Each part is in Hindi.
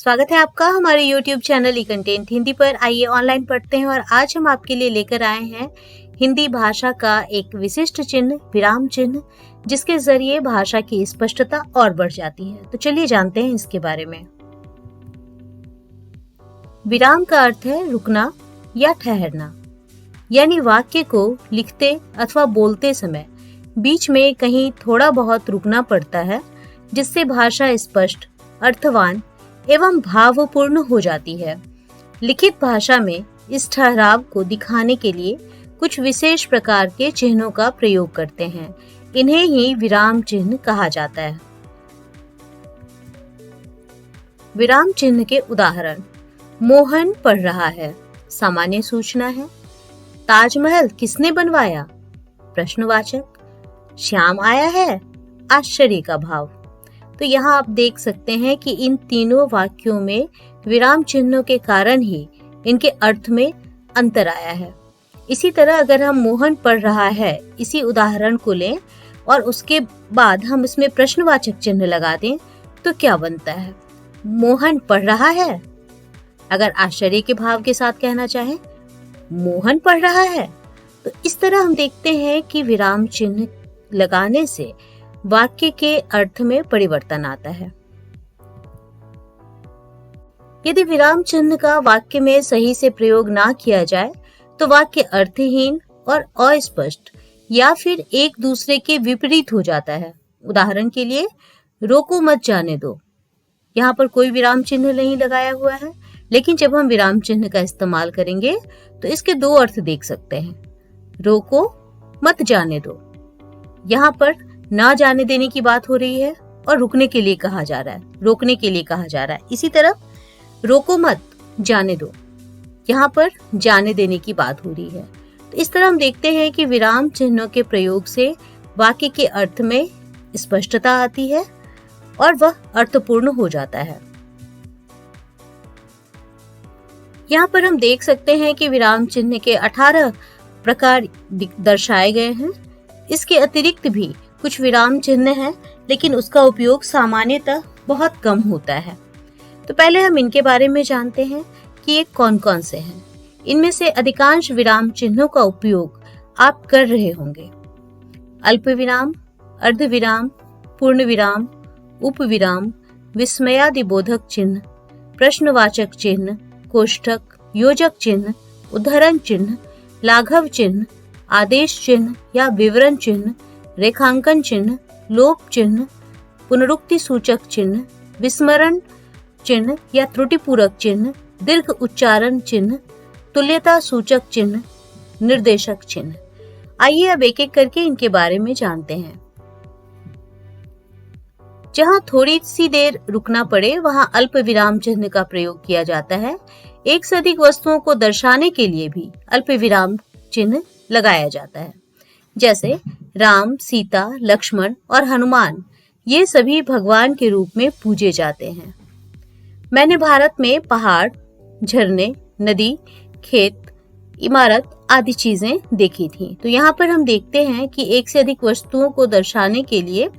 स्वागत है आपका हमारे YouTube चैनल ई कंटेंट हिंदी पर। आइए ऑनलाइन पढ़ते हैं और आज हम आपके लिए लेकर आए हैं हिंदी भाषा का एक विशिष्ट चिन्ह, विराम चिन्ह, जिसके जरिए भाषा की स्पष्टता और बढ़ जाती है। तो चलिए जानते हैं इसके बारे में। विराम का अर्थ है रुकना या ठहरना, यानी वाक्य को लिखते अथवा बोलते समय बीच में कहीं थोड़ा बहुत रुकना पड़ता है, जिससे भाषा स्पष्ट, अर्थवान एवं भावपूर्ण हो जाती है। लिखित भाषा में इस ठहराव को दिखाने के लिए कुछ विशेष प्रकार के चिन्हों का प्रयोग करते हैं। इन्हें ही विराम चिन्ह कहा जाता है। विराम चिन्ह के उदाहरण: मोहन पढ़ रहा है, सामान्य सूचना है। ताजमहल किसने बनवाया? प्रश्नवाचक। श्याम आया है, आश्चर्य का भाव। तो यहाँ आप देख सकते हैं कि इन तीनों वाक्यों में विराम चिन्हों के कारण ही इनके अर्थ में अंतर आया है। इसी तरह अगर हम मोहन पढ़ रहा है इसी उदाहरण को लें और उसके बाद हम इसमें प्रश्नवाचक चिन्ह लगा दें तो क्या बनता है? मोहन पढ़ रहा है। अगर आश्चर्य के भाव के साथ कहना चाहें, मोहन पढ़ रहा है। तो इस तरह हम देखते हैं कि विराम चिन्ह लगाने से वाक्य के अर्थ में परिवर्तन आता है। यदि विराम चिन्ह का वाक्य में सही से प्रयोग ना किया जाए तो वाक्य अर्थहीन और अस्पष्ट या फिर एक दूसरे के विपरीत हो जाता है। उदाहरण के लिए, रोको मत जाने दो। यहाँ पर कोई विराम चिन्ह नहीं लगाया हुआ है, लेकिन जब हम विराम चिन्ह का इस्तेमाल करेंगे तो इसके दो अर्थ देख सकते हैं। रोको मत जाने दो, यहाँ पर ना जाने देने की बात हो रही है और रुकने के लिए कहा जा रहा है, रोकने के लिए कहा जा रहा है। इसी तरह रोको मत जाने दो, यहाँ पर जाने देने की बात हो रही है। तो इस तरह हम देखते हैं कि विराम चिन्हों के प्रयोग से वाक्य के अर्थ में स्पष्टता आती है और वह अर्थपूर्ण हो जाता है। यहाँ पर हम देख सकते हैं कि विराम चिन्ह के 18 प्रकार दर्शाए गए हैं। इसके अतिरिक्त भी कुछ विराम चिन्ह हैं, लेकिन उसका उपयोग सामान्यतः बहुत कम होता है। तो पहले हम इनके बारे में जानते हैं कि ये कौन कौन से हैं। इनमें से अधिकांश विराम चिन्हों का उपयोग आप कर रहे होंगे। अल्प विराम, अर्ध विराम, पूर्ण विराम, उप विराम, विस्मयादिबोधक चिन्ह, प्रश्नवाचक चिन्ह, कोष्ठक, योजक चिन्ह, उद्धरण चिन्ह, लाघव चिन्ह, आदेश चिन्ह या विवरण चिन्ह, रेखांकन चिन्ह, लोप चिन्ह, पुनरुक्ति सूचक चिन्ह, विस्मरण चिन्ह या त्रुटिपूरक चिन्ह, दीर्घ उच्चारण चिन्ह, तुल्यता सूचक चिन्ह, निर्देशक चिन्ह। आइए अब एक एक करके इनके बारे में जानते हैं। जहां थोड़ी सी देर रुकना पड़े वहां अल्प विराम चिन्ह का प्रयोग किया जाता है। एक से अधिक वस्तुओं को दर्शाने के लिए भी अल्प विराम चिन्ह लगाया जाता है। जैसे राम, सीता, लक्ष्मण और हनुमान, ये सभी भगवान के रूप में पूजे जाते हैं। मैंने भारत में पहाड़, झरने, नदी, खेत, इमारत आदि चीजें देखी थी। तो यहाँ पर हम देखते हैं कि एक से अधिक वस्तुओं को दर्शाने के लिए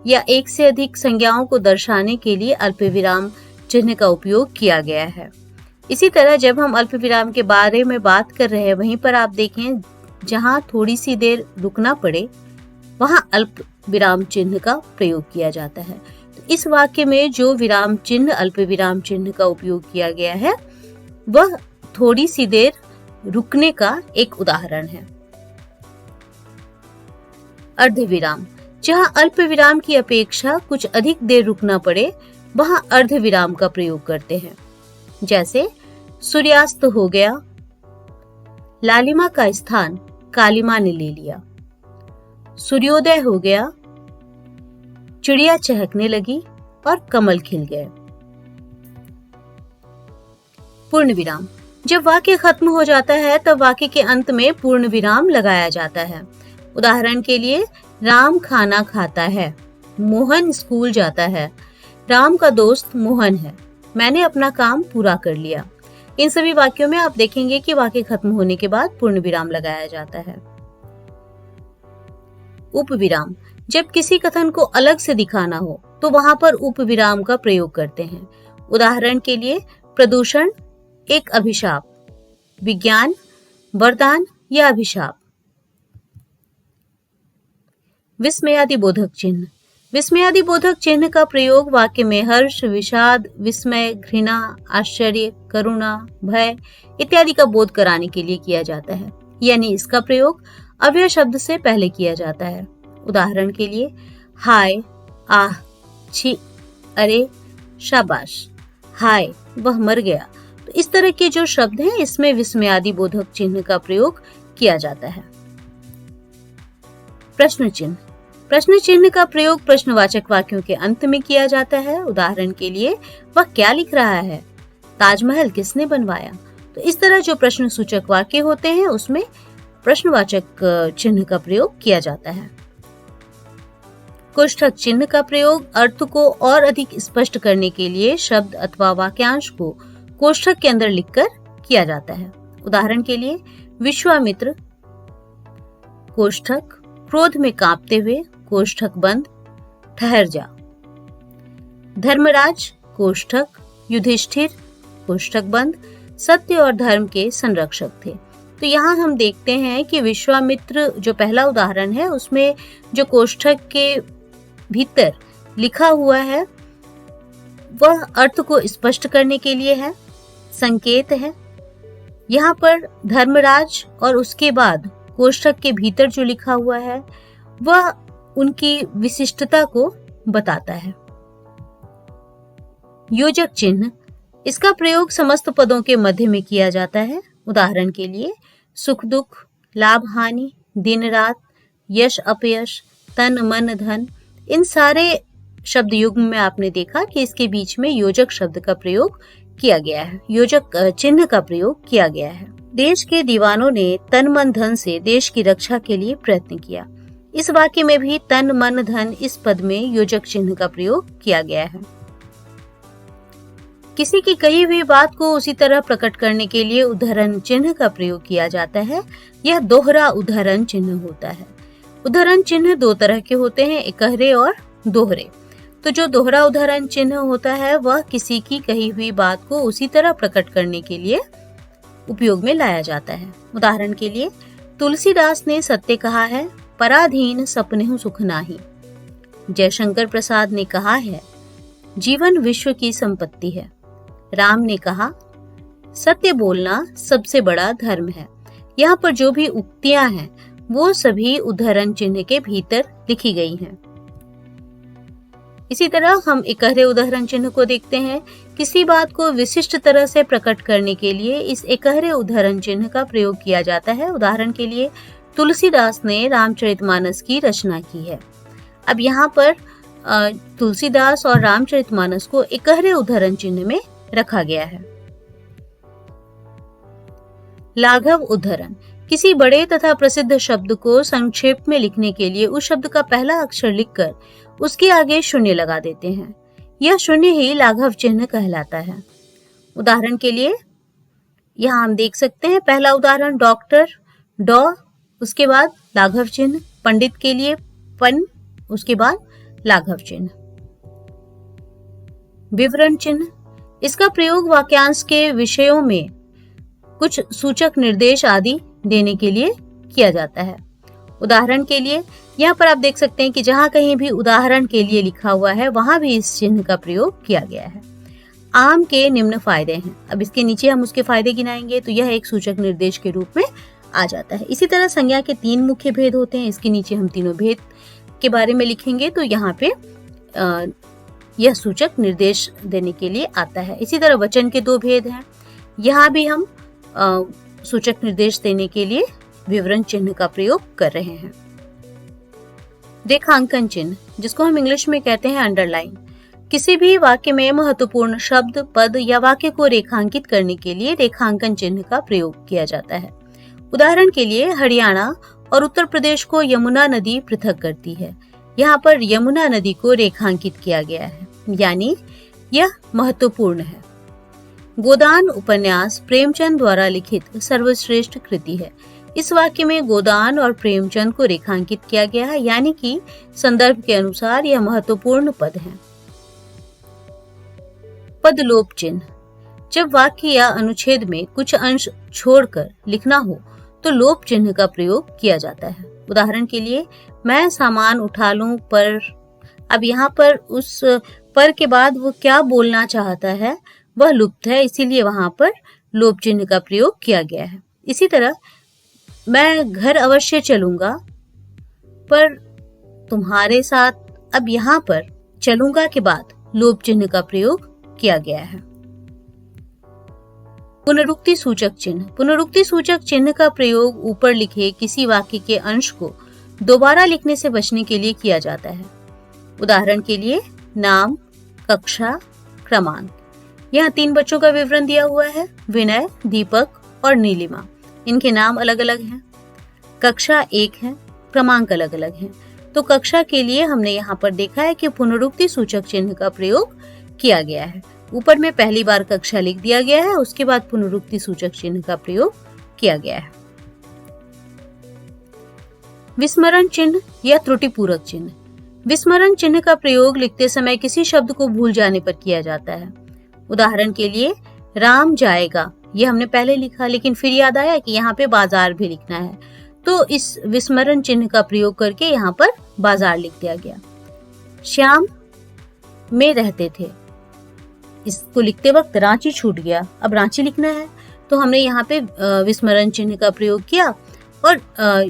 या एक से अधिक संज्ञाओं को दर्शाने के लिए अल्प विराम चिन्ह का उपयोग किया गया है। इसी तरह जब हम अल्प विराम के बारे में बात कर रहे हैं, वहीं पर आप देखें जहां थोड़ी सी देर रुकना पड़े वहां अल्प विराम चिन्ह का प्रयोग किया जाता है। तो इस वाक्य में जो विराम चिन्ह अल्प विराम चिन्ह का उपयोग किया गया है वह थोड़ी सी देर रुकने का एक उदाहरण है। अर्ध विराम, जहां अल्प विराम की अपेक्षा कुछ अधिक देर रुकना पड़े वहां अर्ध विराम का प्रयोग करते हैं। जैसे सूर्यास्त हो गया, लालिमा का स्थान कालिमा ने ले लिया। सूर्योदय हो गया, चिड़िया चहकने लगी और कमल खिल गए। पूर्ण विराम, जब वाक्य खत्म हो जाता है तब वाक्य के अंत में पूर्ण विराम लगाया जाता है। उदाहरण के लिए, राम खाना खाता है, मोहन स्कूल जाता है, राम का दोस्त मोहन है, मैंने अपना काम पूरा कर लिया। इन सभी वाक्यों में आप देखेंगे कि वाक्य खत्म होने के बाद पूर्ण विराम लगाया जाता है। उप विराम, जब किसी कथन को अलग से दिखाना हो तो वहां पर उप विराम का प्रयोग करते हैं। उदाहरण के लिए प्रदूषण एक अभिशाप, विज्ञान वरदान या अभिशाप। विस्मयादिबोधक चिन्ह। विस्मयादिबोधक चिन्ह का प्रयोग वाक्य में हर्ष, विषाद, विस्मय, घृणा, आश्चर्य, करुणा, भय इत्यादि का बोध कराने के लिए किया जाता है, यानी इसका प्रयोग अव्यय शब्द से पहले किया जाता है। उदाहरण के लिए हाय, आह, छी, अरे, शाबाश, हाय वह मर गया। तो इस तरह के जो शब्द हैं इसमें विस्मयादिबोधक चिन्ह का प्रयोग किया जाता है। प्रश्न चिन्ह। प्रश्न चिन्ह का प्रयोग प्रश्नवाचक वाक्यों के अंत में किया जाता है। उदाहरण के लिए वह क्या लिख रहा है, ताजमहल किसने बनवाया। तो इस तरह जो प्रश्न सूचक वाक्य होते हैं उसमें प्रश्नवाचक चिन्ह का प्रयोग किया जाता है। कोष्ठक चिन्ह का प्रयोग अर्थ को और अधिक स्पष्ट करने के लिए शब्द अथवा वाक्यांश को कोष्ठक के अंदर लिखकर किया जाता है। उदाहरण के लिए विश्वामित्र कोष्ठक क्रोध में कांपते हुए कोष्ठक बंद ठहर जा। धर्मराज कोष्ठक युधिष्ठिर कोष्ठक बंद सत्य और धर्म के संरक्षक थे। तो यहाँ हम देखते हैं कि विश्वामित्र जो पहला उदाहरण है उसमें जो कोष्ठक के भीतर लिखा हुआ है वह अर्थ को स्पष्ट करने के लिए है, संकेत है। यहाँ पर धर्मराज और उसके बाद कोष्ठक के भीतर जो लिखा हुआ है वह उनकी विशिष्टता को बताता है। योजक चिन्ह। इसका प्रयोग समस्त पदों के मध्य में किया जाता है। उदाहरण के लिए सुख दुख, लाभ हानि, दिन रात, यश अपयश, तन मन धन, इन सारे शब्द युग्म में आपने देखा कि इसके बीच में योजक शब्द का प्रयोग किया गया है, योजक चिन्ह का प्रयोग किया गया है। देश के दीवानों ने तन मन धन से देश की रक्षा के लिए प्रयत्न किया। इस वाक्य में भी तन मन धन इस पद में योजक चिन्ह का प्रयोग किया गया है। किसी की कही हुई बात को उसी तरह प्रकट करने के लिए उद्धरण चिन्ह का प्रयोग किया जाता है। यह दोहरा उद्धरण चिन्ह होता है। उद्धरण चिन्ह दो तरह के होते हैं, एकहरे और दोहरे। तो जो दोहरा उद्धरण चिन्ह होता है वह किसी की कही हुई बात को उसी तरह प्रकट करने के लिए उपयोग में लाया जाता है। उदाहरण के लिए तुलसीदास ने सत्य कहा है, पराधीन सपनेहु सुख नाही। जयशंकर प्रसाद ने कहा है, जीवन विश्व की संपत्ति है। राम ने कहा, सत्य बोलना सबसे बड़ा धर्म है। यहाँ पर जो भी उक्तियां हैं वो सभी उद्धरण चिन्ह के भीतर लिखी गई हैं। इसी तरह हम एकहरे उद्धरण चिन्ह को देखते हैं। किसी बात को विशिष्ट तरह से प्रकट करने के लिए इस एकहरे उद्धरण चिन्ह का प्रयोग किया जाता है। उदाहरण के लिए तुलसीदास ने रामचरितमानस की रचना की है। अब यहाँ पर तुलसीदास और रामचरितमानस को एकहरे उद्धरण चिन्ह में रखा गया है। लाघव उद्धरण। किसी बड़े तथा प्रसिद्ध शब्द को संक्षेप में लिखने के लिए उस शब्द का पहला अक्षर लिखकर उसके आगे शून्य लगा देते हैं। यह शून्य ही लाघव चिन्ह कहलाता है। उदाहरण के लिए यहाँ हम देख सकते हैं, पहला उदाहरण डॉक्टर, डॉ, उसके बाद लाघव चिन्ह, पंडित के लिए पन, उसके बाद लाघव चिन्ह। विवरण चिन्ह। इसका प्रयोग वाक्यांश के विषयों में कुछ सूचक निर्देश आदि देने के लिए किया जाता है। उदाहरण के लिए यहाँ पर आप देख सकते हैं कि जहां कहीं भी उदाहरण के लिए लिखा हुआ है वहां भी इस चिन्ह का प्रयोग किया गया है। आम के निम्न फायदे हैं। अब इसके नीचे हम उसके फायदे गिनाएंगे तो यह एक सूचक निर्देश के रूप में आ जाता है। इसी तरह संज्ञा के 3 मुख्य भेद होते हैं। इसके नीचे हम तीनों भेद के बारे में लिखेंगे तो यहाँ पे यह सूचक निर्देश देने के लिए आता है। इसी तरह वचन के 2 भेद हैं। यहाँ भी हम सूचक निर्देश देने के लिए विवरण चिन्ह का प्रयोग कर रहे हैं। रेखांकन चिन्ह, जिसको हम इंग्लिश में कहते हैं अंडरलाइन। किसी भी वाक्य में महत्वपूर्ण शब्द, पद या वाक्य को रेखांकित करने के लिए रेखांकन चिन्ह का प्रयोग किया जाता है। उदाहरण के लिए हरियाणा और उत्तर प्रदेश को यमुना नदी पृथक करती है। यहाँ पर यमुना नदी को रेखांकित किया गया है, यानी यह महत्वपूर्ण है। गोदान उपन्यास प्रेमचंद द्वारा लिखित सर्वश्रेष्ठ कृति है। इस वाक्य में गोदान और प्रेमचंद को रेखांकित किया गया है, यानी कि संदर्भ के अनुसार यह महत्वपूर्ण पद है। पदलोप चिन्ह। जब वाक्य या अनुच्छेद में कुछ अंश छोड़कर लिखना हो तो लोप चिन्ह का प्रयोग किया जाता है। उदाहरण के लिए, मैं सामान उठा लूं पर, अब यहाँ पर उस पर के बाद वो क्या बोलना चाहता है वह लुप्त है, इसीलिए वहां पर लोप चिन्ह का प्रयोग किया गया है। इसी तरह, मैं घर अवश्य चलूंगा पर तुम्हारे साथ, अब यहाँ पर चलूंगा के बाद लोप चिन्ह का प्रयोग किया गया है। पुनरुक्ति सूचक चिन्ह। पुनरुक्ति सूचक चिन्ह का प्रयोग ऊपर लिखे किसी वाक्य के अंश को दोबारा लिखने से बचने के लिए किया जाता है। उदाहरण के लिए, नाम, कक्षा, क्रमांक। यहाँ 3 बच्चों का विवरण दिया हुआ है, विनय, दीपक और नीलिमा। इनके नाम अलग अलग हैं, कक्षा एक है, क्रमांक अलग अलग हैं। तो कक्षा के लिए हमने यहाँ पर देखा है कि पुनरुक्ति सूचक चिन्ह का प्रयोग किया गया है। ऊपर में पहली बार कक्षा लिख दिया गया है, उसके बाद पुनरुक्ति सूचक चिन्ह का प्रयोग किया गया है। विस्मरण चिन्ह या त्रुटिपूरक चिन्ह। विस्मरण चिन्ह का प्रयोग लिखते समय किसी शब्द को भूल जाने पर किया जाता है। उदाहरण के लिए, राम जाएगा, ये हमने पहले लिखा लेकिन फिर याद आया कि यहाँ पे बाजार भी लिखना है, तो इस विस्मरण चिन्ह का प्रयोग करके यहाँ पर बाजार लिख दिया गया। श्याम में रहते थे, इसको लिखते वक्त रांची छूट गया, अब रांची लिखना है तो हमने यहाँ पे विस्मरण चिन्ह का प्रयोग किया, और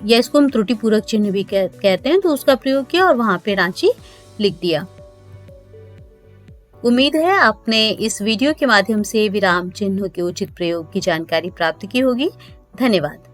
या इसको हम त्रुटिपूरक चिन्ह भी कहते हैं, तो उसका प्रयोग किया और वहां पे रांची लिख दिया। उम्मीद है आपने इस वीडियो के माध्यम से विराम चिन्हों के उचित प्रयोग की जानकारी प्राप्त की होगी। धन्यवाद।